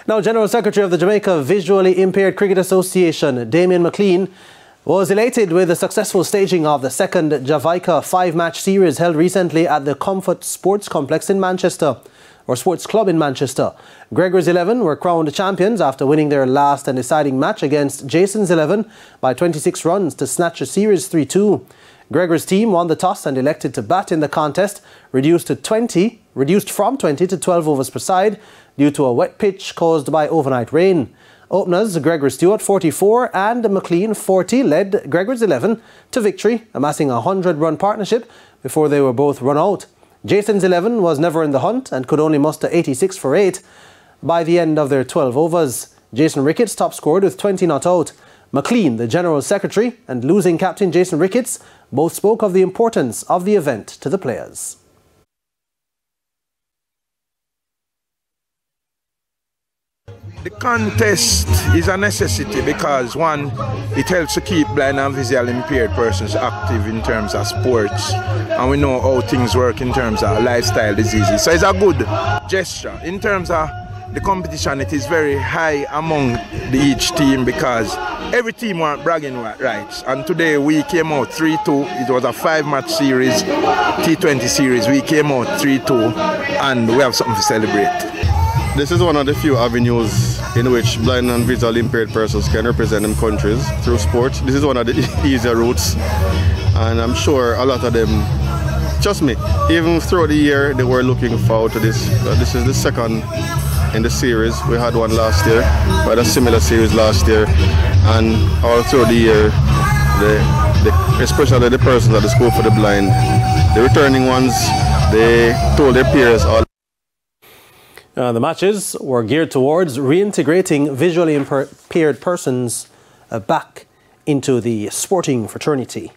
Now, General Secretary of the Jamaica Visually Impaired Cricket Association, Damien McLean, was elated with the successful staging of the second JAVICA 5-match series held recently at the Comfort Sports Complex in Manchester, or Sports Club in Manchester. Gregor's 11 were crowned champions after winning their last and deciding match against Jason's 11 by 26 runs to snatch the series 3-2. Gregor's team won the toss and elected to bat in the contest, reduced from 20 to 12 overs per side due to a wet pitch caused by overnight rain. Openers Gregor Stewart 44 and McLean 40 led Gregor's 11 to victory, amassing a 100-run partnership before they were both run out. Jason's 11 was never in the hunt and could only muster 86 for 8 by the end of their 12 overs. Jason Ricketts top scored with 20 not out. McLean, the General Secretary, and losing captain Jason Ricketts both spoke of the importance of the event to the players. The contest is a necessity because, one, it helps to keep blind and visually impaired persons active in terms of sports, and we know how things work in terms of lifestyle diseases. So it's a good gesture. In terms of the competition, it is very high among each team because every team wants bragging rights. And today we came out 3-2. It was a 5-match series, T20 series. We came out 3-2 and we have something to celebrate. This is one of the few avenues in which blind and visually impaired persons can represent them countries through sport. This is one of the easier routes, and I'm sure a lot of them, trust me, even throughout the year they were looking forward to this. This is the second in the series. We had one last year, we had a similar series last year, and all throughout the year, especially the persons at the School for the Blind, the returning ones, they told their peers all. The matches were geared towards reintegrating visually impaired persons back into the sporting fraternity.